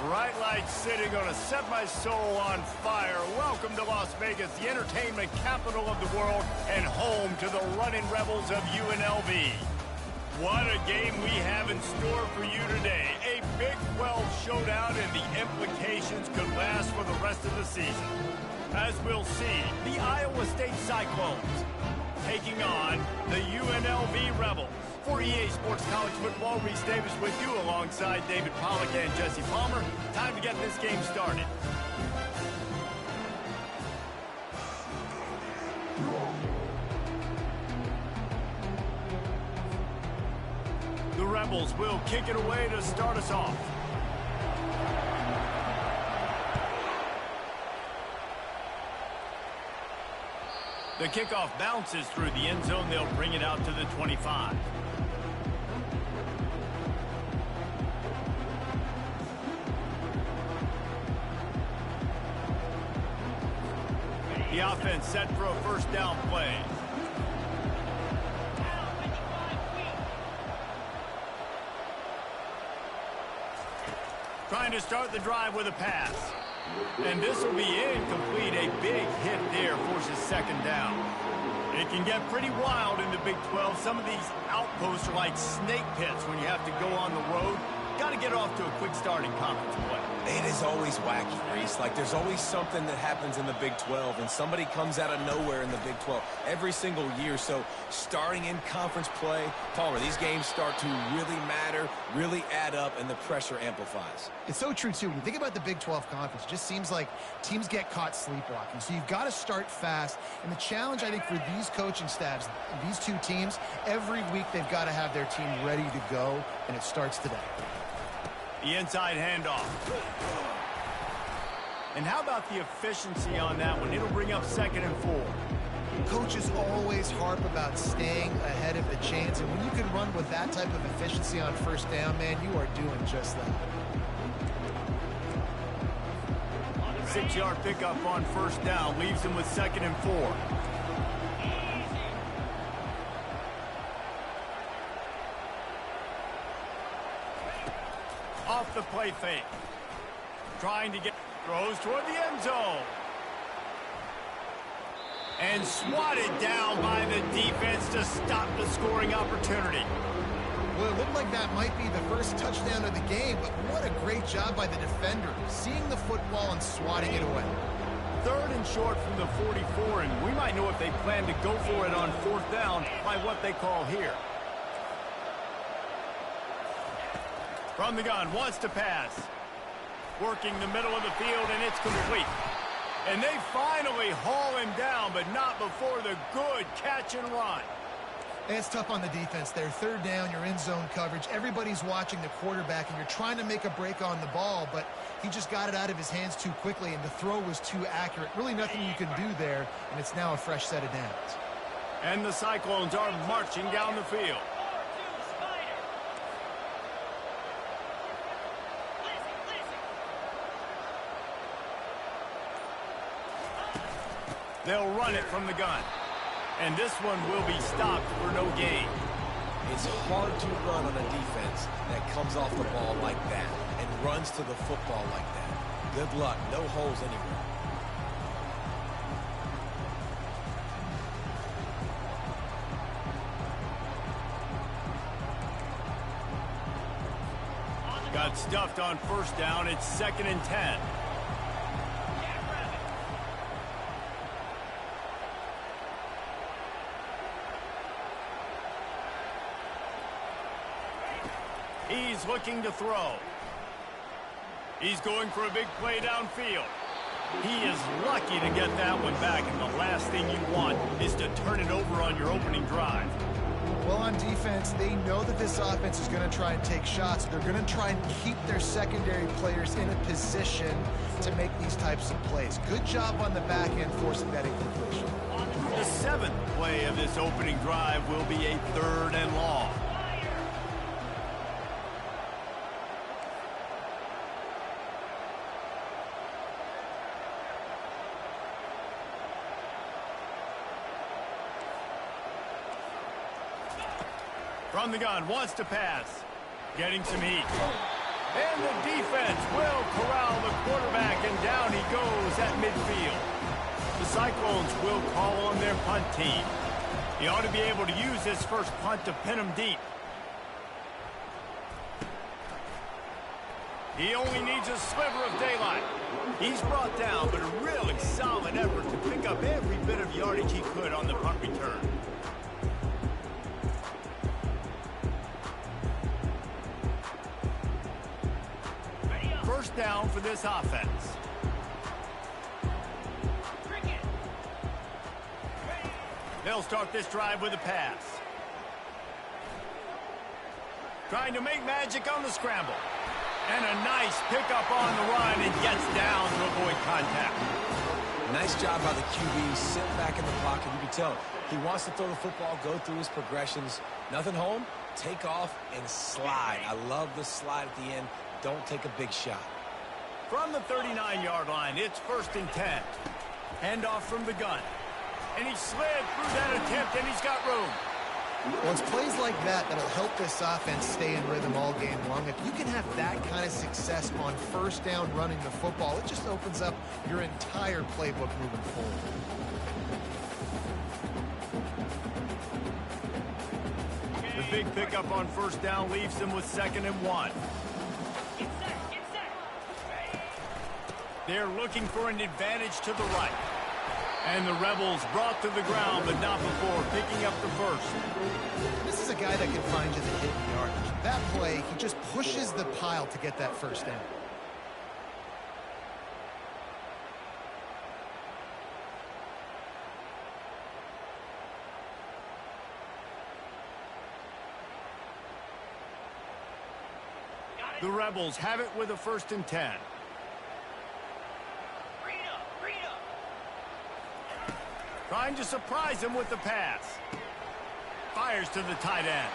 Bright lights sitting on a set my soul on fire. Welcome to Las Vegas, the entertainment capital of the world and home to the running Rebels of UNLV. What a game we have in store for you today. A Big 12 showdown, and the implications could last for the rest of the season. As we'll see, the Iowa State Cyclones taking on the UNLV Rebels. For EA Sports College Football, Reese Davis with you alongside David Pollack and Jesse Palmer. Time to get this game started. The Rebels will kick it away to start us off. The kickoff bounces through the end zone. They'll bring it out to the 25. The offense set for a first down play. Trying to start the drive with a pass. And this will be incomplete. A big hit there forces second down. It can get pretty wild in the Big 12. Some of these outposts are like snake pits when you have to go on the road. Got to get off to a quick start in conference play. It is always wacky, Reese. Like, there's always something that happens in the Big 12, and somebody comes out of nowhere in the Big 12 every single year. So, starting in conference play, Palmer, these games start to really matter, really add up, and the pressure amplifies. It's so true, too. When you think about the Big 12 Conference, it just seems like teams get caught sleepwalking. So, you've got to start fast. And the challenge, I think, for these coaching staffs, these two teams, every week they've got to have their team ready to go, and it starts today. The inside handoff. And how about the efficiency on that one? It'll bring up 2nd and 4. Coaches always harp about staying ahead of the chains, and when you can run with that type of efficiency on first down, man, you are doing just that. 6-yard pickup on first down leaves them with 2nd and 4. Off the play fake. Trying to get throws toward the end zone. And swatted down by the defense to stop the scoring opportunity. Well, it looked like that might be the first touchdown of the game, but what a great job by the defender, seeing the football and swatting it away. 3rd and short from the 44, and we might know if they plan to go for it on 4th down by what they call here. From the gun, wants to pass. Working the middle of the field, and it's complete. And they finally haul him down, but not before the good catch and run. And it's tough on the defense there. 3rd down, you're in zone coverage. Everybody's watching the quarterback, and you're trying to make a break on the ball, but he just got it out of his hands too quickly, and the throw was too accurate. Really nothing you can do there, and it's now a fresh set of downs. And the Cyclones are marching down the field. They'll run it from the gun. And this one will be stopped for no gain. It's hard to run on a defense that comes off the ball like that and runs to the football like that. Good luck. No holes anywhere. Got stuffed on first down. It's 2nd and 10. He's looking to throw. He's going for a big play downfield. He is lucky to get that one back, and the last thing you want is to turn it over on your opening drive. Well, on defense, they know that this offense is going to try and take shots. They're going to try and keep their secondary players in a position to make these types of plays. Good job on the back end forcing that incompletion. The 7th play of this opening drive will be a 3rd and long. From the gun, wants to pass. Getting some heat. And the defense will corral the quarterback, and down he goes at midfield. The Cyclones will call on their punt team. He ought to be able to use this first punt to pin him deep. He only needs a sliver of daylight. He's brought down, but a really solid effort to pick up every bit of yardage he could on the punt return. First down for this offense. They'll start this drive with a pass. Trying to make magic on the scramble. And a nice pickup on the run, and gets down to avoid contact. Nice job by the QB, sit back in the pocket. You can tell he wants to throw the football, go through his progressions. Nothing home, take off and slide. I love the slide at the end. Don't take a big shot. From the 39-yard line, it's 1st and 10. Handoff from the gun. And he slid through that attempt, and he's got room. Well, it's plays like that that'll help this offense stay in rhythm all game long. If you can have that kind of success on first down running the football, it just opens up your entire playbook moving forward. The big pickup on first down leaves them with 2nd and 1. They're looking for an advantage to the right. And the Rebels brought to the ground, but not before picking up the first. This is a guy that can find you the hidden yardage. That play, he just pushes the pile to get that first down. The Rebels have it with a 1st and 10. Trying to surprise him with the pass. Fires to the tight end.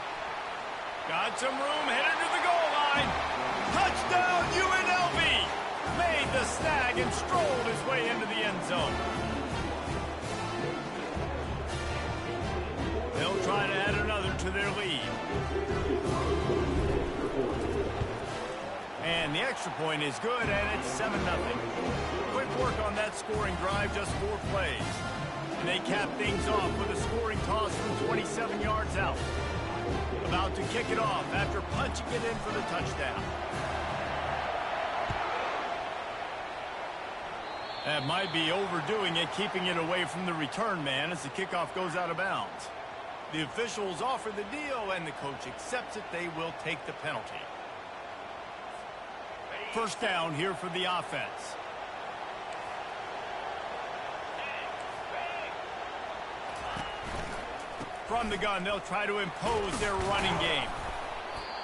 Got some room, headed to the goal line. Touchdown, UNLV! Made the snag and strolled his way into the end zone. They'll try to add another to their lead. And the extra point is good, and it's 7-0. Quick work on that scoring drive, just 4 plays. And they cap things off with a scoring toss from 27 yards out. About to kick it off after punching it in for the touchdown. That might be overdoing it, keeping it away from the return man as the kickoff goes out of bounds. The officials offer the deal, and the coach accepts it. They will take the penalty. First down here for the offense. From the gun, they'll try to impose their running game.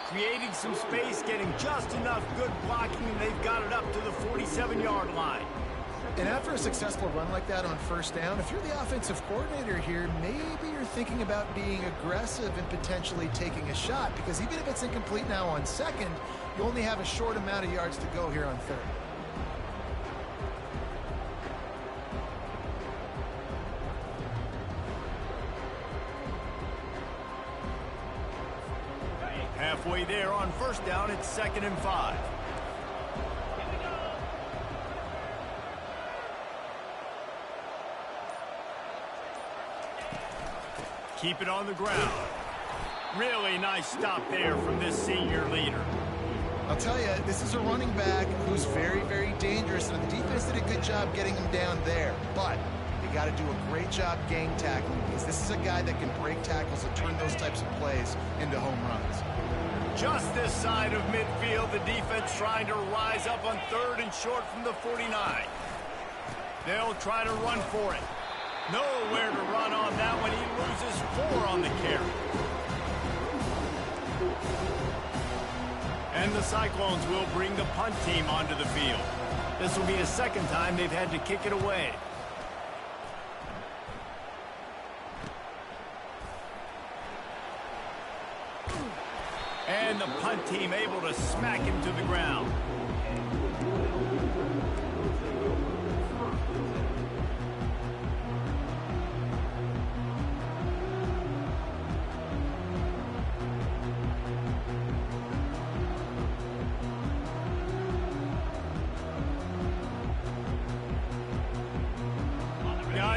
Creating some space, getting just enough good blocking, and they've got it up to the 47-yard line. And after a successful run like that on first down, if you're the offensive coordinator here, maybe you're thinking about being aggressive and potentially taking a shot, because even if it's incomplete now on second, you only have a short amount of yards to go here on third. Halfway there on first down, it's 2nd and 5. Keep it on the ground. Really nice stop there from this senior leader. I'll tell you, this is a running back who's very, very dangerous, and the defense did a good job getting him down there. But you got to do a great job gang tackling, because this is a guy that can break tackles and turn those types of plays into home runs. Just this side of midfield, the defense trying to rise up on 3rd and short from the 49. They'll try to run for it. Nowhere to run on that one. He loses 4 on the carry. And the Cyclones will bring the punt team onto the field. This will be the 2nd time they've had to kick it away. And the punt team able to smack him to the ground.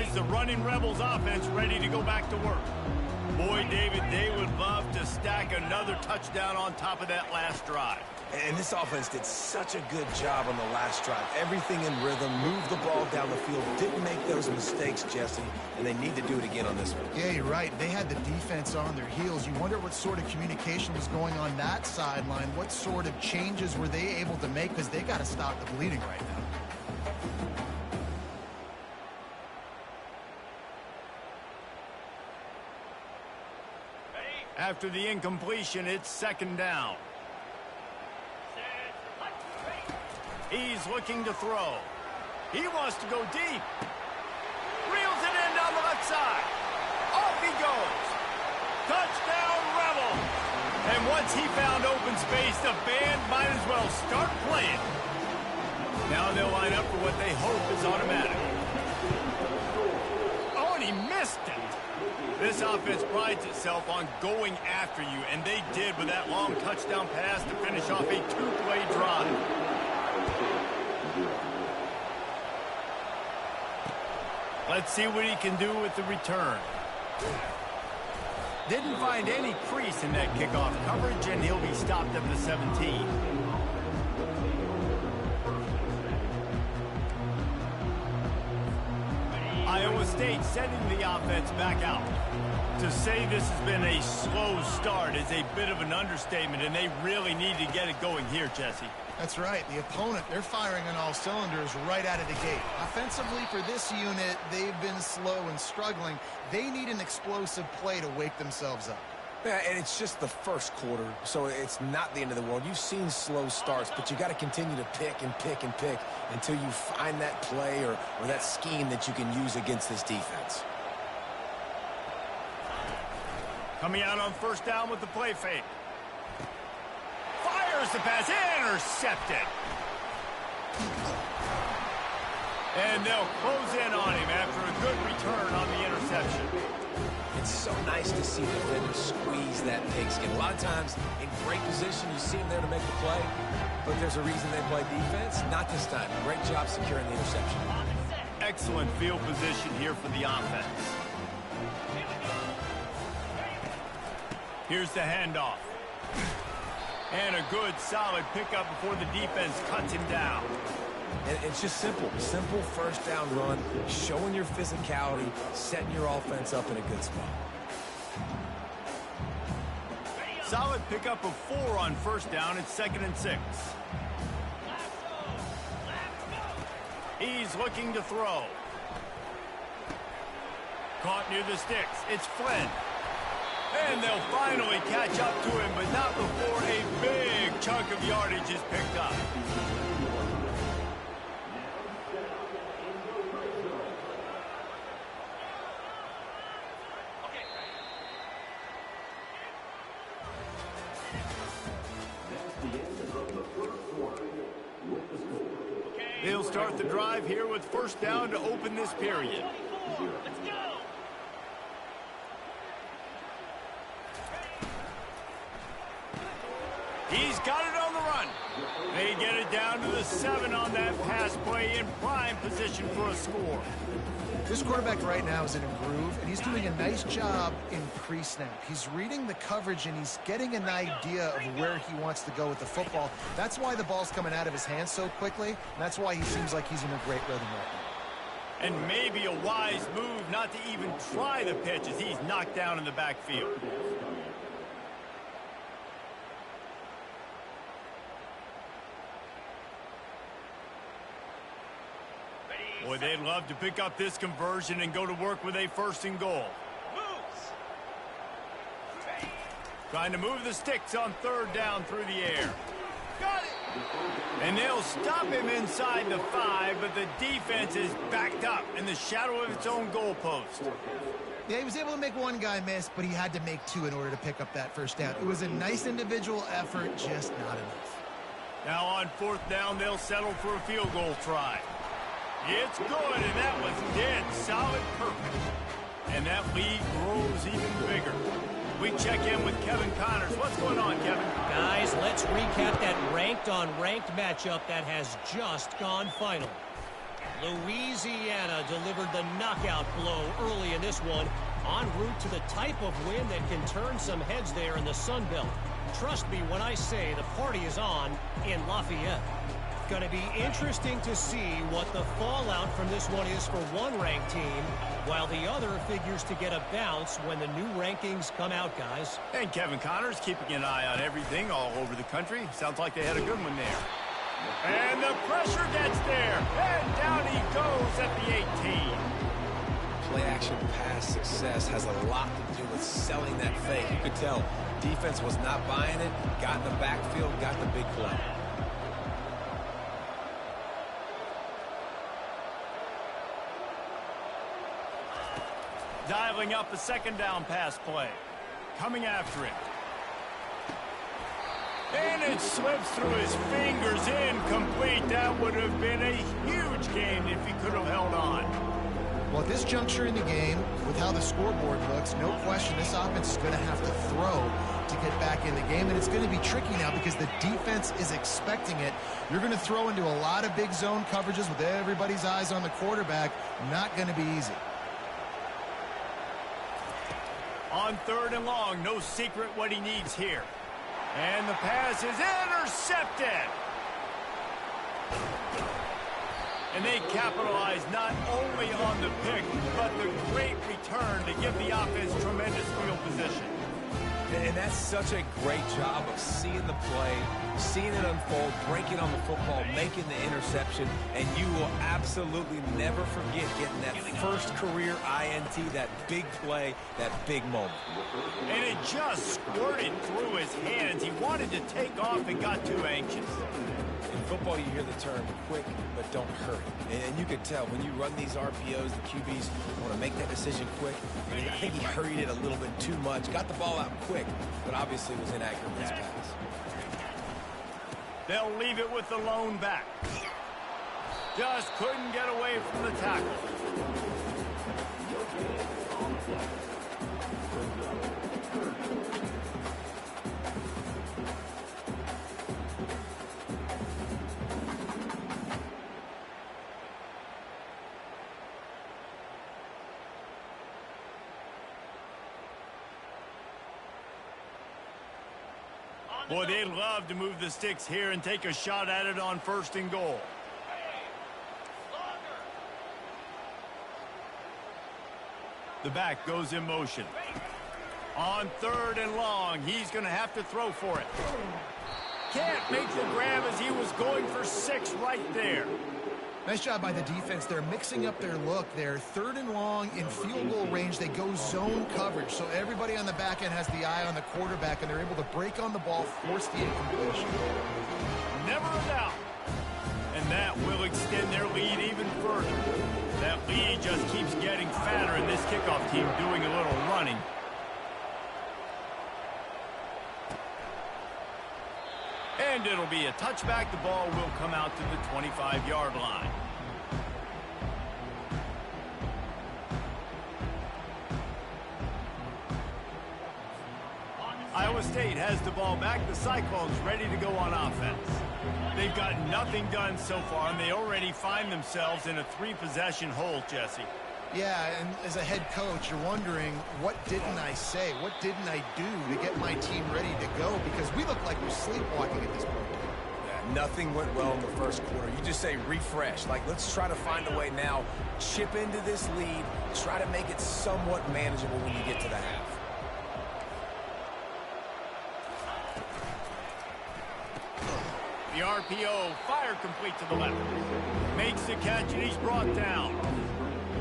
eyes the running Rebels offense ready to go back to work. Boy, David, they would love to stack another touchdown on top of that last drive. And this offense did such a good job on the last drive. Everything in rhythm, moved the ball down the field, didn't make those mistakes, Jesse, and they need to do it again on this one. Yeah, you're right. They had the defense on their heels. You wonder what sort of communication was going on that sideline. What sort of changes were they able to make, because they got to stop the bleeding right now. After the incompletion, it's second down. He's looking to throw. He wants to go deep. Reels it in down the left side. Off he goes. Touchdown, Rebel. And once he found open space, the band might as well start playing. Now they'll line up for what they hope is automatic. Oh, and he missed it. This offense prides itself on going after you, and they did with that long touchdown pass to finish off a two-play drive. Let's see what he can do with the return. Didn't find any crease in that kickoff coverage, and he'll be stopped at the 17. Iowa State sending the offense back out. To say this has been a slow start is a bit of an understatement, and they really need to get it going here, Jesse. That's right. The opponent, they're firing on all cylinders right out of the gate. Offensively, for this unit, they've been slow and struggling. They need an explosive play to wake themselves up. Yeah, and it's just the first quarter, so it's not the end of the world. You've seen slow starts, but you got to continue to pick and pick and pick until you find that play or that scheme that you can use against this defense. Coming out on first down with the play fake. Fires the pass, intercepted. And they'll close in on him after a good return on the interception. It's so nice to see defenders squeeze that pigskin. A lot of times, in great position, you see them there to make the play, but there's a reason they play defense. Not this time. Great job securing the interception. Excellent field position here for the offense. Here's the handoff. And a good, solid pickup before the defense cuts him down. And it's just simple. Simple first down run, showing your physicality, setting your offense up in a good spot. Solid pickup of 4 on first down. It's 2nd and 6. He's looking to throw. Caught near the sticks. It's Flynn. And they'll finally catch up to him, but not before a big chunk of yardage is picked up. They'll start the drive here with first down to open this period. Let's go. He's got it on the run. They get it down to the 7 on that pass play in prime position for a score. This quarterback right now is in a groove, and he's doing a nice job in pre-snap. He's reading the coverage, and he's getting an idea of where he wants to go with the football. That's why the ball's coming out of his hands so quickly, and that's why he seems like he's in a great rhythm right now. And maybe a wise move not to even try the pitch as he's knocked down in the backfield. Boy, they'd love to pick up this conversion and go to work with a 1st and goal. Trying to move the sticks on 3rd down through the air. Got it! And they'll stop him inside the 5, but the defense is backed up in the shadow of its own goalpost. Yeah, he was able to make one guy miss, but he had to make 2 in order to pick up that first down. It was a nice individual effort, just not enough. Now on 4th down, they'll settle for a field goal try. It's good, and that was dead solid perfect. And that lead grows even bigger. We check in with Kevin Connors. What's going on, Kevin? Guys, let's recap that ranked-on-ranked matchup that has just gone final. Louisiana delivered the knockout blow early in this one, en route to the type of win that can turn some heads there in the Sun Belt. Trust me when I say the party is on in Lafayette. Going to be interesting to see what the fallout from this one is for one ranked team, while the other figures to get a bounce when the new rankings come out, guys. And Kevin Connors keeping an eye on everything all over the country. Sounds like they had a good one there. And the pressure gets there. And down he goes at the 18. Play-action pass success has a lot to do with selling that fake. You could tell defense was not buying it, got in the backfield, got the big play. Dialing up a second down pass play. Coming after it. And it slips through his fingers, incomplete. That would have been a huge gain if he could have held on. Well, at this juncture in the game, with how the scoreboard looks, no question this offense is going to have to throw to get back in the game. And it's going to be tricky now because the defense is expecting it. You're going to throw into a lot of big zone coverages with everybody's eyes on the quarterback. Not going to be easy. On 3rd and long, no secret what he needs here. And the pass is intercepted. And they capitalize not only on the pick, but the great return to give the offense tremendous field position. And that's such a great job of seeing the play, seeing it unfold, breaking on the football, making the interception, and you will absolutely never forget getting that first career INT, that big play, that big moment. And it just squirted through his hands. He wanted to take off and got too anxious. In football, you hear the term quick, but don't hurry. And you can tell when you run these RPOs, the QBs want to make that decision quick. And I think he hurried it a little bit too much, got the ball out quick, but obviously was inaccurate in his pass. They'll leave it with the lone back. Just couldn't get away from the tackle. Boy, they'd love to move the sticks here and take a shot at it on 1st and goal. The back goes in motion. On 3rd and long, he's going to have to throw for it. Can't make the grab as he was going for 6 right there. Nice job by the defense. They're mixing up their look. They're 3rd and long in field goal range. They go zone coverage. So everybody on the back end has the eye on the quarterback, and they're able to break on the ball, force the incompletion. Never a doubt. And that will extend their lead even further. That lead just keeps getting fatter, and this kickoff team doing a little running. And it'll be a touchback. The ball will come out to the 25-yard line. Iowa State has the ball back. The Cyclones ready to go on offense. They've got nothing done so far, and they already find themselves in a 3-possession hole, Jesse. Yeah, and as a head coach, you're wondering, what didn't I say? What didn't I do to get my team ready to go? Because we look like we're sleepwalking at this point. Yeah, nothing went well in the first quarter. You just say refresh. Like, let's try to find a way now, chip into this lead, try to make it somewhat manageable when you get to the half. The RPO, fire complete to the left. Makes the catch, and he's brought down.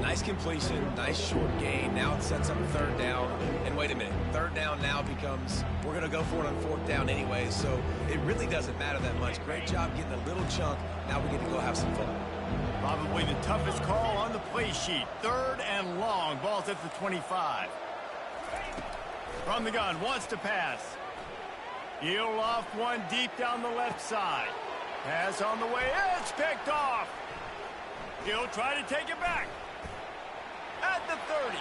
Nice completion, nice short gain. Now it sets up 3rd down. And wait a minute, 3rd down now becomes, we're going to go for it on 4th down anyway, so it really doesn't matter that much. Great job getting a little chunk. Now we get to go have some fun. Probably the toughest call on the play sheet. 3rd and long. Ball's at the 25. From the gun, wants to pass. He'll loft one deep down the left side. Pass on the way. It's picked off. He'll try to take it back. At the 30.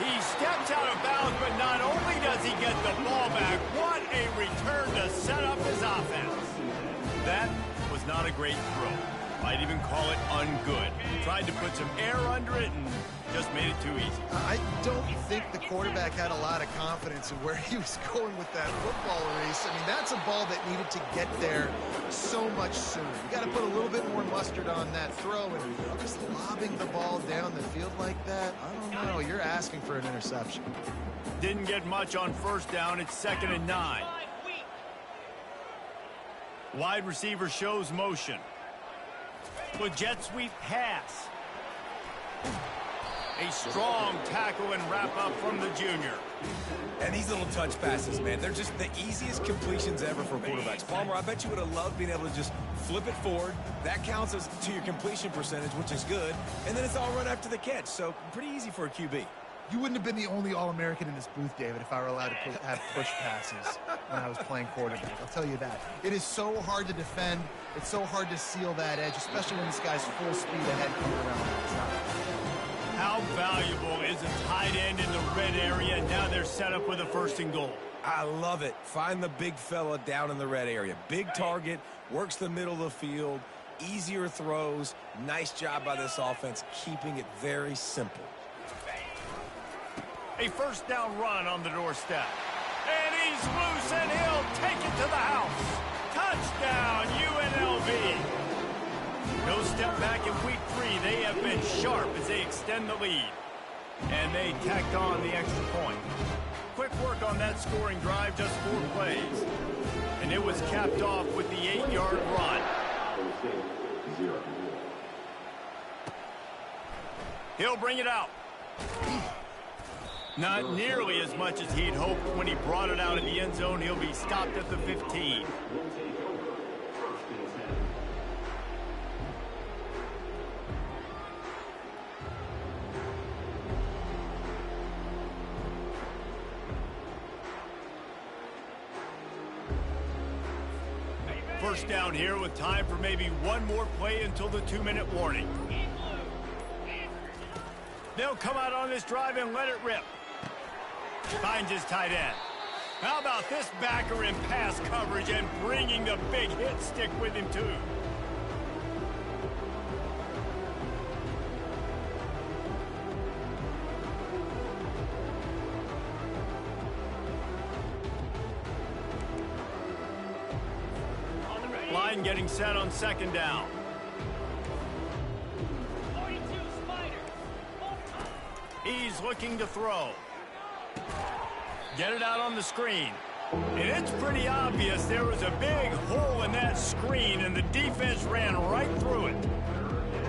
He steps out of bounds, but not only does he get the ball back, what a return to set up his offense. That was not a great throw. Might even call it ungood. Tried to put some air under it and just made it too easy. I don't think the quarterback had a lot of confidence in where he was going with that football race. I mean, that's a ball that needed to get there so much sooner. You got to put a little bit more mustard on that throw, and just lobbing the ball down the field like that, I don't know. You're asking for an interception. Didn't get much on first down. It's 2nd and 9. Wide receiver shows motion. With jet sweep pass. A strong tackle and wrap up from the junior. And these little touch passes, man, they're just the easiest completions ever for quarterbacks. Palmer, I bet you would have loved being able to just flip it forward. That counts as to your completion percentage, which is good. And then it's all run after the catch. So pretty easy for a QB. You wouldn't have been the only All-American in this booth, David, if I were allowed to have push passes when I was playing quarterback. I'll tell you that. It is so hard to defend. It's so hard to seal that edge, especially when this guy's full speed ahead coming around the outside. How valuable is a tight end in the red area? Now they're set up with a 1st and goal. I love it. Find the big fella down in the red area. Big target, works the middle of the field, easier throws. Nice job by this offense, keeping it very simple. A 1st down run on the doorstep. And he's loose, and he'll take it to the house. Touchdown, UNLV. No step back in week 3. They have been sharp as they extend the lead. And they tacked on the extra point. Quick work on that scoring drive, just 4 plays. And it was capped off with the 8-yard run. He'll bring it out. Not nearly as much as he'd hoped when he brought it out of the end zone. He'll be stopped at the 15. First down here with time for maybe one more play until the 2-minute warning. They'll come out on this drive and let it rip. Finds his tight end. How about this backer in pass coverage and bringing the big hit stick with him too? Line getting set on 2nd down. He's looking to throw. Get it out on the screen. And it's pretty obvious there was a big hole in that screen, and the defense ran right through it.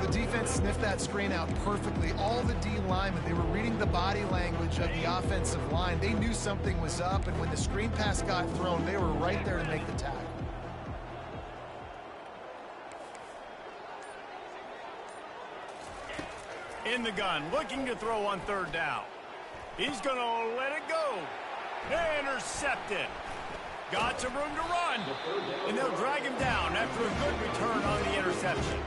The defense sniffed that screen out perfectly. All the D linemen, they were reading the body language of the offensive line. They knew something was up, and when the screen pass got thrown, they were right there to make the tackle. In the gun, looking to throw on 3rd down. He's going to let it go. Intercepted. Got some room to run. And they'll drag him down after a good return on the interception.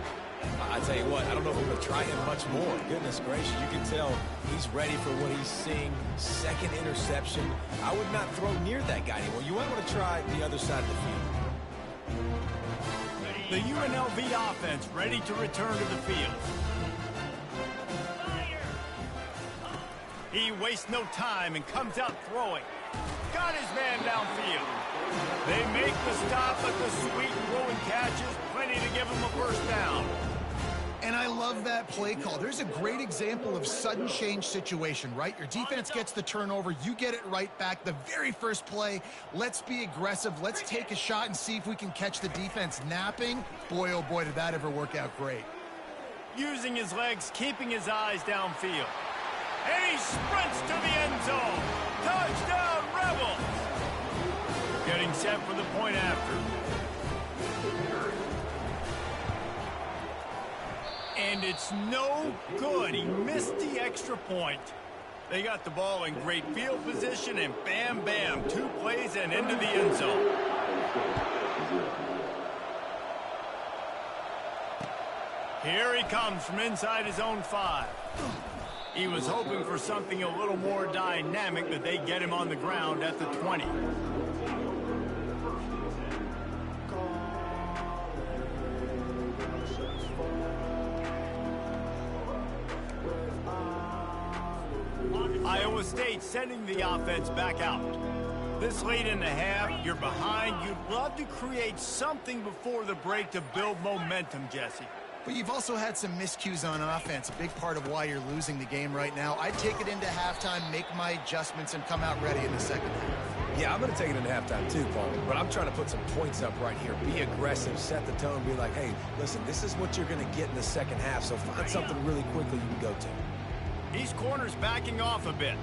I tell you what, I don't know if we're going to try him much more. Goodness gracious, you can tell he's ready for what he's seeing. 2nd interception. I would not throw near that guy anymore. You might want to try the other side of the field. The UNLV offense ready to return to the field. He wastes no time and comes out throwing. Got his man downfield. They make the stop, but the sweet throwing catch is plenty to give him a 1st down. And I love that play call. There's a great example of sudden change situation, right? Your defense gets the turnover. You get it right back. The very first play, let's be aggressive. Let's take a shot and see if we can catch the defense napping. Boy, oh boy, did that ever work out great. Using his legs, keeping his eyes downfield. And he sprints to the end zone. Touchdown, Rebels! Getting set for the point after. And it's no good. He missed the extra point. They got the ball in great field position, and bam, bam, 2 plays and into the end zone. Here he comes from inside his own 5. He was hoping for something a little more dynamic, but they get him on the ground at the 20. Iowa State sending the offense back out. This late in the half, you're behind. You'd love to create something before the break to build momentum, Jesse. But you've also had some miscues on offense, a big part of why you're losing the game right now. I'd take it into halftime, make my adjustments, and come out ready in the second half. Yeah, I'm going to take it into halftime too, Paul. But I'm trying to put some points up right here. Be aggressive, set the tone, be like, hey, listen, this is what you're going to get in the second half, so find something really quickly you can go to. These corners backing off a bit.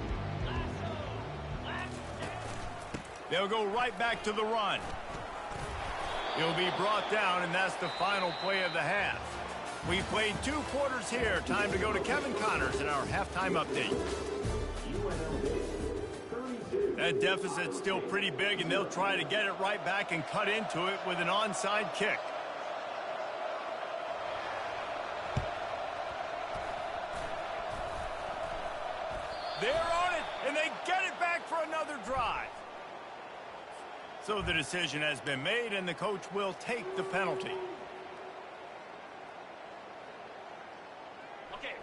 They'll go right back to the run. He'll be brought down, and that's the final play of the half. We've played 2 quarters here. Time to go to Kevin Connors in our halftime update. That deficit's still pretty big, and they'll try to get it right back and cut into it with an onside kick. They're on it, and they get it back for another drive. So the decision has been made, and the coach will take the penalty.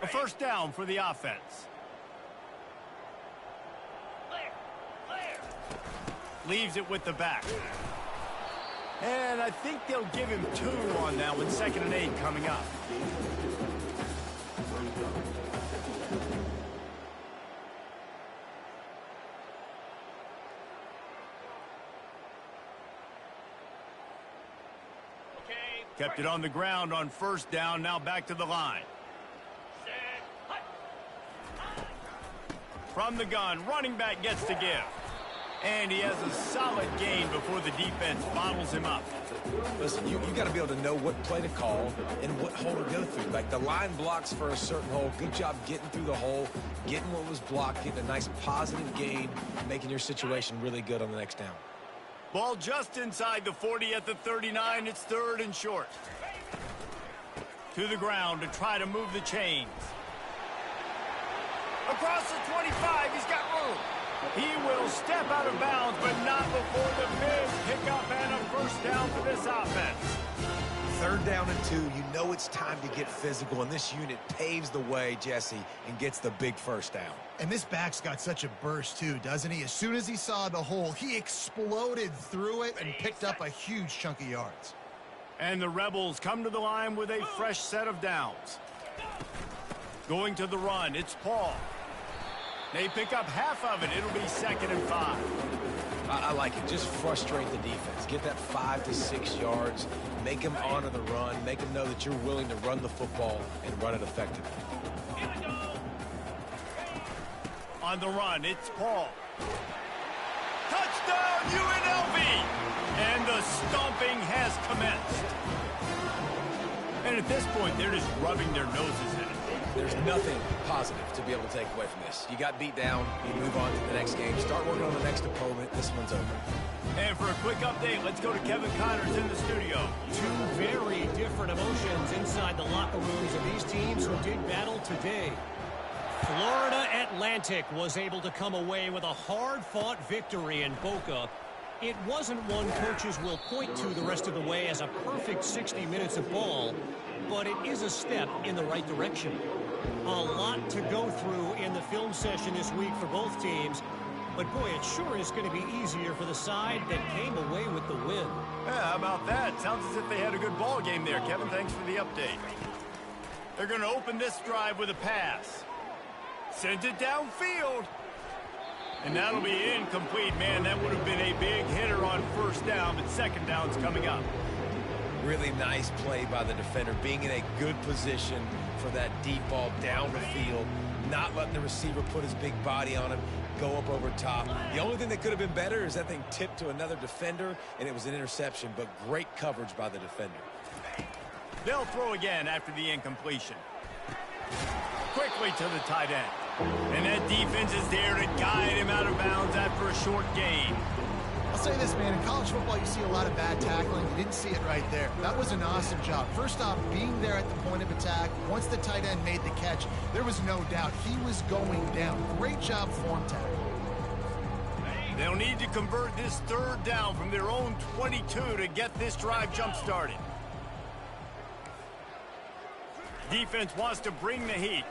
A first down for the offense. Leaves it with the back. And I think they'll give him 2 on that one. 2nd and 8 coming up. Kept it on the ground on first down. Now back to the line. From the gun, running back gets to give. And he has a solid gain before the defense bottles him up. Listen, you got to be able to know what play to call and what hole to go through. Like the line blocks for a certain hole. Good job getting through the hole, getting what was blocked, getting a nice positive gain, making your situation really good on the next down. Ball just inside the 40 at the 39. It's 3rd and short. To the ground to try to move the chains. Across the 25, he's got room. He will step out of bounds, but not before the big pickup and a first down for this offense. 3rd down and 2. You know it's time to get physical, and this unit paves the way, Jesse, and gets the big first down. And this back's got such a burst, too, doesn't he? As soon as he saw the hole, he exploded through it and picked up a huge chunk of yards. And the Rebels come to the line with a fresh set of downs. Going to the run, it's Paul. They pick up half of it. It'll be 2nd and 5. I like it. Just frustrate the defense. Get that 5 to 6 yards. Make them honor the run. Make them know that you're willing to run the football and run it effectively. On the run, it's Paul. Touchdown, UNLV! And the stomping has commenced. And at this point, they're just rubbing their noses in it. There's nothing positive to be able to take away from this. You got beat down, you move on to the next game, start working on the next opponent. This one's over. And for a quick update, let's go to Kevin Connors in the studio. 2 very different emotions inside the locker rooms of these teams who did battle today. Florida Atlantic was able to come away with a hard-fought victory in Boca. It wasn't one coaches will point to the rest of the way as a perfect 60 minutes of ball, but it is a step in the right direction. A lot to go through in the film session this week for both teams, but boy, it sure is going to be easier for the side that came away with the win. Yeah, how about that? Sounds as if they had a good ball game there, Kevin. Thanks for the update. They're going to open this drive with a pass. Sends it downfield. And that'll be incomplete, man. That would have been a big hitter on first down, but 2nd down's coming up. Really nice play by the defender, being in a good position for that deep ball down the field, not letting the receiver put his big body on him, go up over top. The only thing that could have been better is that thing tipped to another defender, and it was an interception, but great coverage by the defender. They'll throw again after the incompletion. Quickly to the tight end. And that defense is there to guide him out of bounds after a short gain. I'll say this, man. In college football, you see a lot of bad tackling. You didn't see it right there. That was an awesome job. First off, being there at the point of attack. Once the tight end made the catch, there was no doubt he was going down. Great job form tackle. They'll need to convert this 3rd down from their own 22 to get this drive jump-started. Defense wants to bring the heat.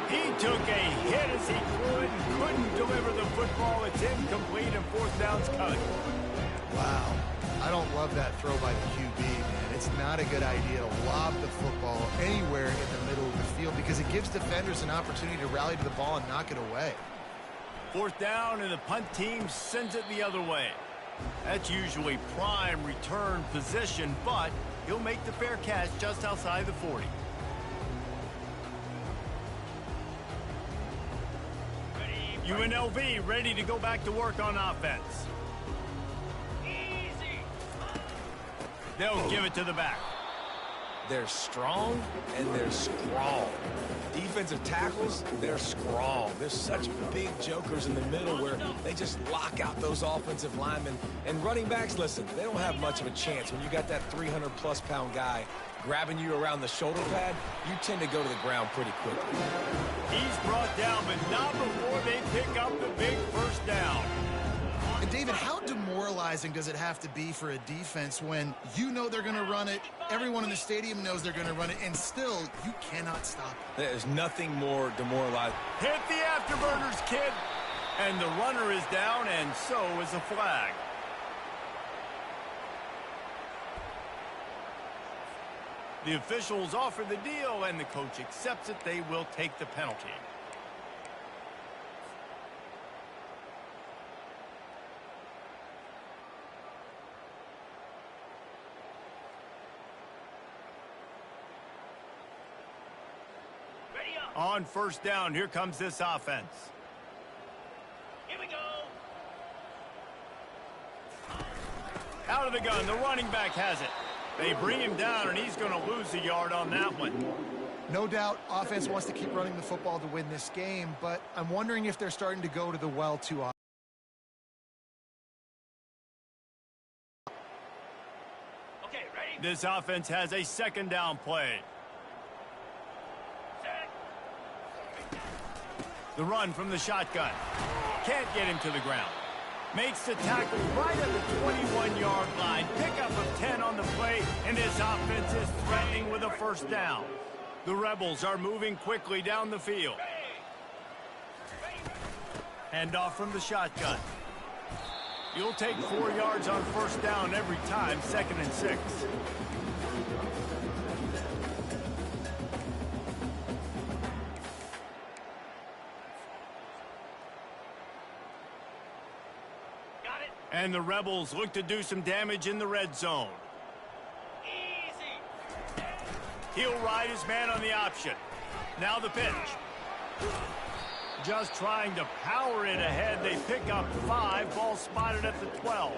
He took a hit as he threw it and couldn't deliver the football. It's incomplete and fourth down's cut. Wow. I don't love that throw by the QB, man. It's not a good idea to lob the football anywhere in the middle of the field because it gives defenders an opportunity to rally to the ball and knock it away. Fourth down, and the punt team sends it the other way. That's usually prime return position, but he'll make the fair catch just outside the 40. UNLV ready to go back to work on offense. They'll give it to the back. They're strong and they're scrawl. Defensive tackles, they're scrawl. There's such big jokers in the middle where they just lock out those offensive linemen. And running backs, listen, they don't have much of a chance. When you got that 300-plus pound guy grabbing you around the shoulder pad, you tend to go to the ground pretty quickly. He's brought down, but not before they pick up the big first down. And David, how demoralizing does it have to be for a defense when you know they're going to run it, everyone in the stadium knows they're going to run it, and still you cannot stop it? There's nothing more demoralizing. Hit the afterburners, kid. And the runner is down, and so is a flag. The officials offer the deal, and the coach accepts it. They will take the penalty. On first down, here comes this offense. Here we go. Out of the gun, the running back has it. They bring him down, and he's going to lose a yard on that one. No doubt, offense wants to keep running the football to win this game, but I'm wondering if they're starting to go to the well too often. Okay, ready? This offense has a second down play. The run from the shotgun. Can't get him to the ground. Makes the tackle right at the 21-yard line. Pickup of 10 on the play, and his offense is threatening with a first down. The Rebels are moving quickly down the field. Handoff from the shotgun. You'll take 4 yards on first down every time, 2nd and 6. And the Rebels look to do some damage in the red zone. Easy. He'll ride his man on the option. Now the pitch. Just trying to power it ahead. They pick up 5. Ball spotted at the 12.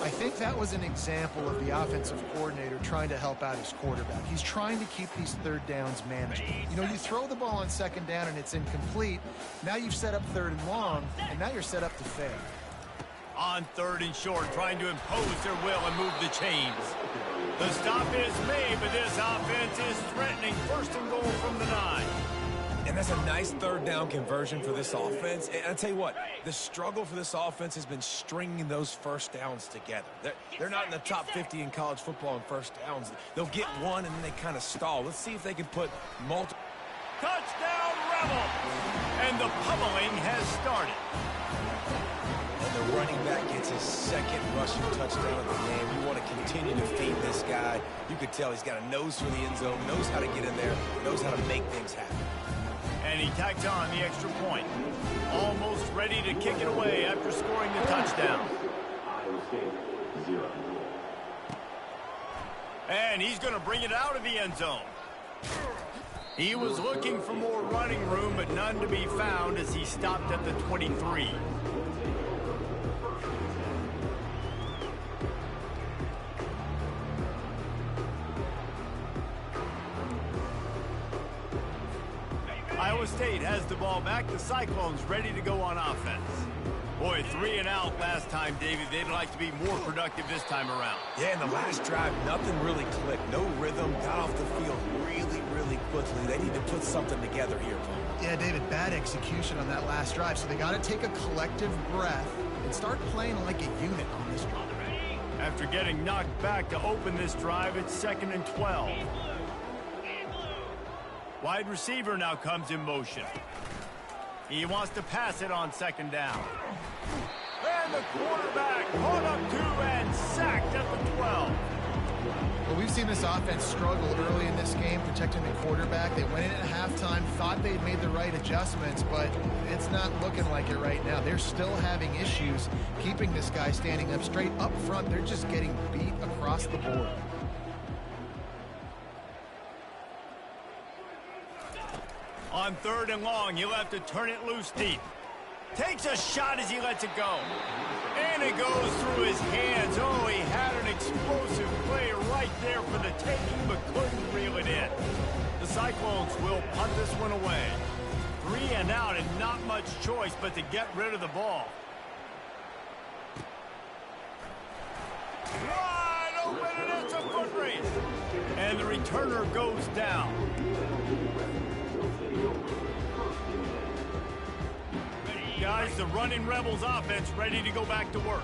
I think that was an example of the offensive coordinator trying to help out his quarterback. He's trying to keep these third downs manageable. You know, you throw the ball on second down and it's incomplete. Now you've set up third and long, and now you're set up to fail. On third and short, trying to impose their will and move the chains. The stop is made, but this offense is threatening. First and goal from the 9. And that's a nice third down conversion for this offense. And I'll tell you what, the struggle for this offense has been stringing those first downs together. They're not in the top 50 in college football in first downs. They'll get one, and then they kind of stall. Let's see if they can put multiple. Touchdown, Rebel! And the pummeling has started. The running back gets his second rushing touchdown of the game. You want to continue to feed this guy. You could tell he's got a nose for the end zone, knows how to get in there, knows how to make things happen. And he tacked on the extra point. Almost ready to kick it away after scoring the touchdown. And he's going to bring it out of the end zone. He was looking for more running room, but none to be found as he stopped at the 23. Iowa State has the ball back. The Cyclones ready to go on offense. Boy, 3 and out last time, David. They'd like to be more productive this time around. Yeah, in the last drive, nothing really clicked. No rhythm, got off the field really quickly. They need to put something together here, Paul. Yeah, David, bad execution on that last drive, so they got to take a collective breath and start playing like a unit on this drive. After getting knocked back to open this drive, it's 2nd and 12. Wide receiver now comes in motion. He wants to pass it on second down. And the quarterback caught up to and sacked at the 12. Well, we've seen this offense struggle early in this game protecting the quarterback. They went in at halftime, thought they'd made the right adjustments, but it's not looking like it right now. They're still having issues keeping this guy standing up straight up front. They're just getting beat across the board. On 3rd and long, he'll have to turn it loose deep. Takes a shot as he lets it go. And it goes through his hands. Oh, he had an explosive play right there for the taking, but couldn't reel it in. The Cyclones will punt this one away. 3 and out and not much choice but to get rid of the ball. Wide open, and it's a foot race. And the returner goes down. Guys, the running Rebels offense ready to go back to work.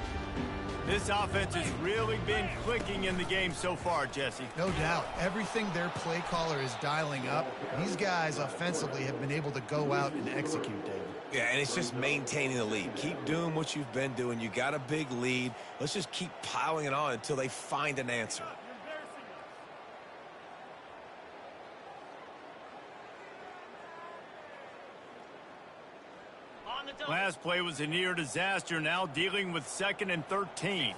This offense has really been clicking in the game so far, Jesse. No doubt. Everything their play caller is dialing up, these guys offensively have been able to go out and execute, David. Yeah, and it's just maintaining the lead. Keep doing what you've been doing. You got a big lead. Let's just keep piling it on until they find an answer. Last play was a near disaster, now dealing with 2nd and 13.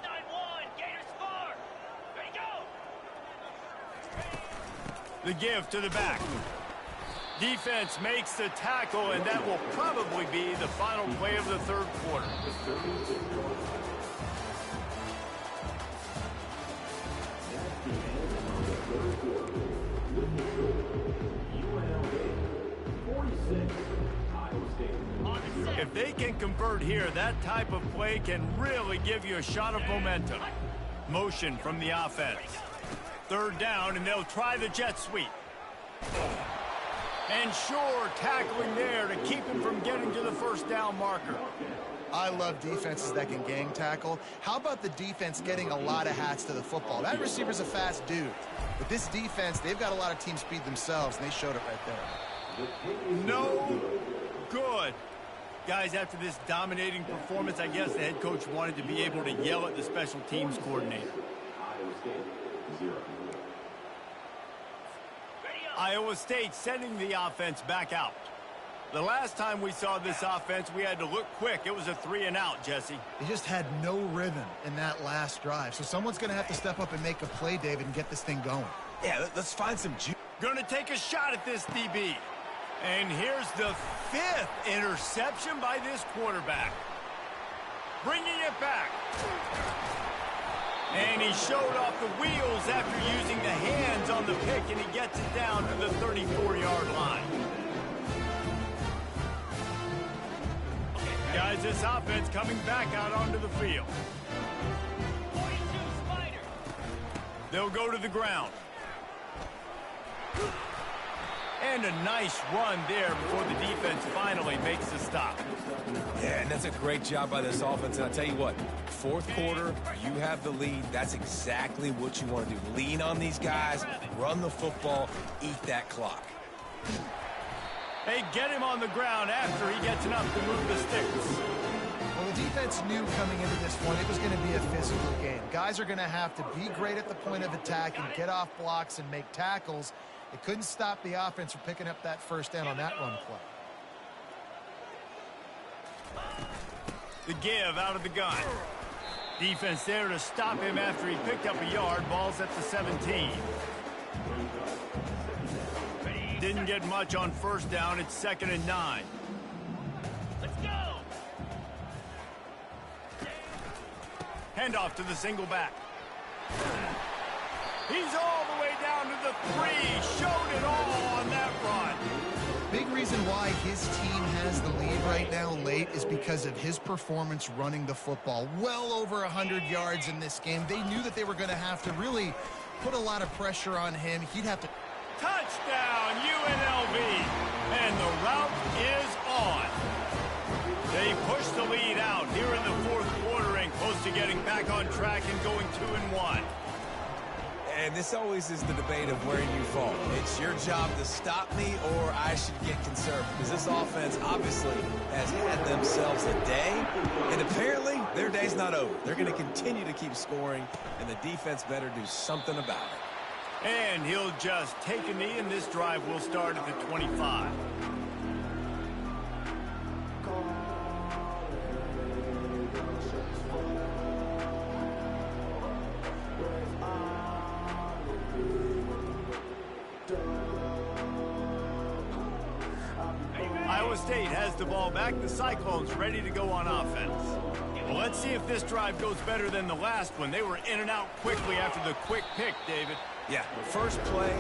The give to the back. Defense makes the tackle, and that will probably be the final play of the 3rd quarter. If they can convert here, that type of play can really give you a shot of momentum. Motion from the offense. 3rd down, and they'll try the jet sweep. And sure, tackling there to keep him from getting to the 1st down marker. I love defenses that can gang tackle. How about the defense getting a lot of hats to the football? That receiver's a fast dude. But this defense, they've got a lot of team speed themselves, and they showed it right there. No good. Guys, after this dominating performance, I guess the head coach wanted to be able to yell at the special teams coordinator. Iowa State sending the offense back out. The last time we saw this offense, we had to look quick. It was a 3 and out, Jesse. They just had no rhythm in that last drive. So someone's going to have to step up and make a play, David, and get this thing going. Yeah, let's find some juice. Going to take a shot at this DB. And here's the 5th interception by this quarterback. Bringing it back. And he showed off the wheels after using the hands on the pick, and he gets it down to the 34-yard line. Guys, this offense coming back out onto the field. They'll go to the ground. And a nice run there before the defense finally makes the stop. Yeah, and that's a great job by this offense. And I'll tell you what, 4th quarter, you have the lead. That's exactly what you want to do. Lean on these guys, run the football, eat that clock. They get him on the ground after he gets enough to move the sticks. Well, the defense knew coming into this one it was going to be a physical game. Guys are going to have to be great at the point of attack and get off blocks and make tackles. It couldn't stop the offense from picking up that 1st down on that run play. The give out of the gun. Defense there to stop him after he picked up a yard. Ball's at the 17. Didn't get much on 1st down. It's 2nd and 9. Let's go. Handoff to the single back. He's all the way down to the 3. Showed it all on that run. Big reason why his team has the lead right now late is because of his performance running the football. Well over 100 yards in this game. They knew that they were going to have to really put a lot of pressure on him. He'd have to... Touchdown, UNLV. And the route is on. They push the lead out here in the 4th quarter and close to getting back on track and going 2-1. And this always is the debate of where you fall. It's your job to stop me, or I should get concerned, because this offense obviously has had themselves a day, and apparently their day's not over. They're going to continue to keep scoring, and the defense better do something about it. And he'll just take a knee, and this drive will start at the 25. Iowa State has the ball back. The Cyclones ready to go on offense. Well, let's see if this drive goes better than the last one. They were in and out quickly after the quick pick, David. Yeah, first play,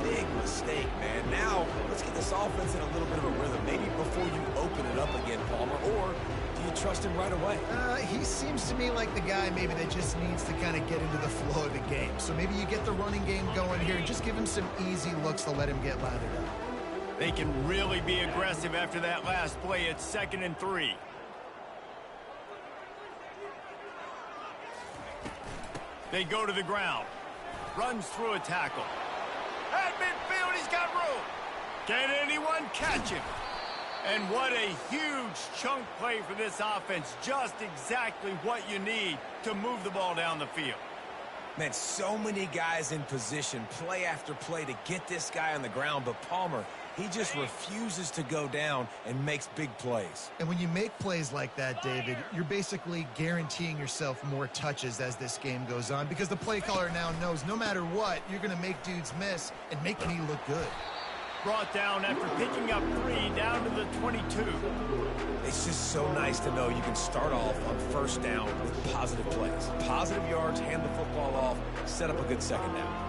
big mistake, man. Now, let's get this offense in a little bit of a rhythm. Maybe before you open it up again, Palmer, or do you trust him right away? He seems to me like the guy maybe that just needs to kind of get into the flow of the game. So maybe you get the running game going here and just give him some easy looks to let him get lathered up. They can really be aggressive after that last play. It's 2nd and 3. They go to the ground. Runs through a tackle. At midfield, he's got room. Can anyone catch him? And what a huge chunk play for this offense. Just exactly what you need to move the ball down the field. Man, so many guys in position, play after play to get this guy on the ground, but Palmer, he just refuses to go down and makes big plays. And when you make plays like that, David, you're basically guaranteeing yourself more touches as this game goes on, because the play caller now knows no matter what, you're going to make dudes miss and make me look good. Brought down after picking up 3 down to the 22. It's just so nice to know you can start off on first down with positive plays. Positive yards, hand the football off, set up a good second down.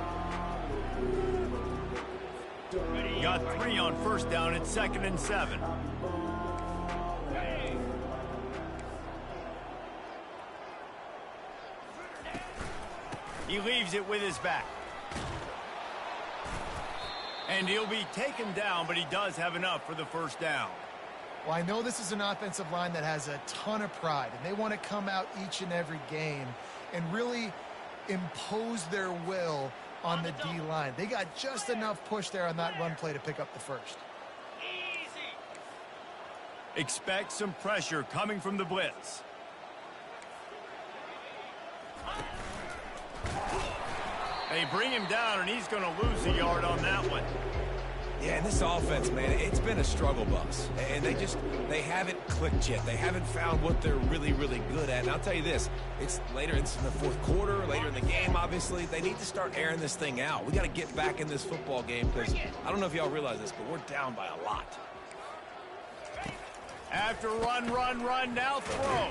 Got 3 on first down. It's 2nd and 7. He leaves it with his back. And he'll be taken down, but he does have enough for the first down. Well, I know this is an offensive line that has a ton of pride, and they want to come out each and every game and really impose their will on the D-line. They got just enough push there on that run play to pick up the first. Easy. Expect some pressure coming from the blitz. They bring him down, and he's going to lose a yard on that one. Yeah, and this offense, man, it's been a struggle bus. And they haven't clicked yet. They haven't found what they're really, really good at. And I'll tell you this, it's later in the fourth quarter, later in the game, obviously. They need to start airing this thing out. We got to get back in this football game because I don't know if y'all realize this, but we're down by a lot. After run, now throw.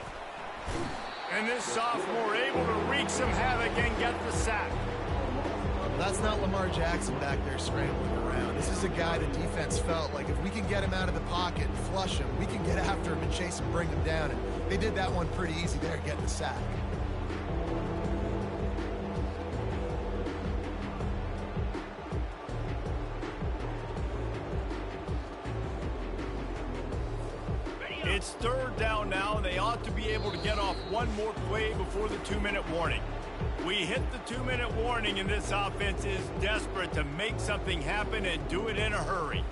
And this sophomore able to wreak some havoc and get the sack. That's not Lamar Jackson back there scrambling around. This is a guy the defense felt like if we can get him out of the pocket and flush him, we can get after him and chase him, bring him down. And they did that one pretty easy there, getting the sack. It's 3rd down now, and they ought to be able to get off one more play before the 2-minute warning. We hit the 2-minute warning, and this offense is desperate to make something happen and do it in a hurry.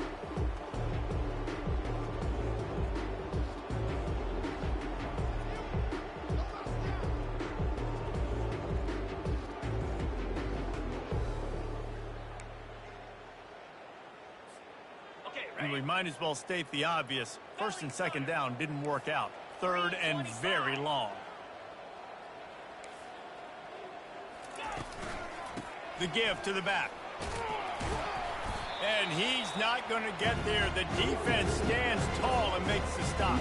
And we might as well state the obvious. 1st and 2nd down didn't work out. 3rd and very long. The give to the back. And he's not going to get there. The defense stands tall and makes the stop.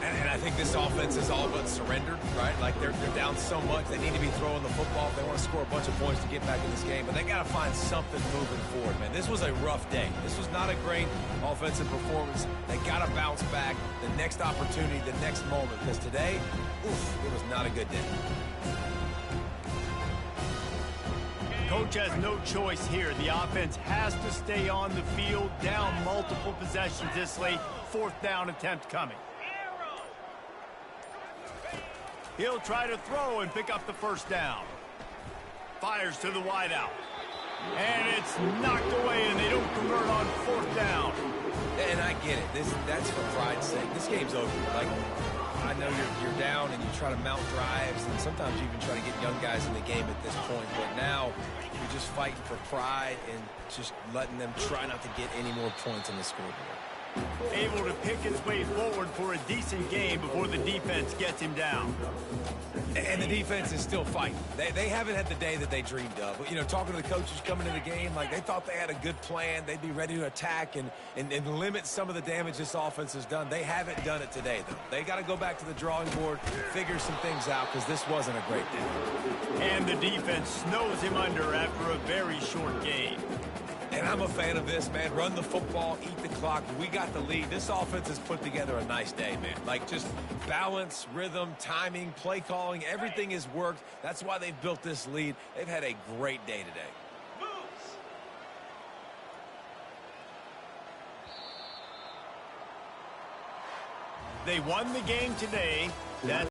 And I think this offense is all but surrendered, right? Like they're down so much, they need to be throwing the football if they want to score a bunch of points to get back in this game. But they got to find something moving forward, man. This was a rough day. This was not a great offensive performance. They got to bounce back the next opportunity, the next moment. Because today, it was not a good day. Coach has no choice here. The offense has to stay on the field, down multiple possessions this late. 4th down attempt coming. He'll try to throw and pick up the first down. Fires to the wideout. And it's knocked away, and they don't convert on 4th down. And I get it. That's for pride's sake. This game's over. Like, I know you're down and you try to mount drives, and sometimes you even try to get young guys in the game at this point. But now you're just fighting for pride and just letting them try not to get any more points on the scoreboard. Able to pick his way forward for a decent game before the defense gets him down. And the defense is still fighting. They haven't had the day that they dreamed of. You know, talking to the coaches coming into the game, like they thought they had a good plan. They'd be ready to attack and limit some of the damage this offense has done. They haven't done it today, though. They got to go back to the drawing board, figure some things out, because this wasn't a great day. And the defense snows him under after a very short game. And I'm a fan of this, man. Run the football, eat the clock. We got the lead. This offense has put together a nice day, man. Like, just balance, rhythm, timing, play calling, everything has worked. That's why they've built this lead. They've had a great day today. They won the game today. That's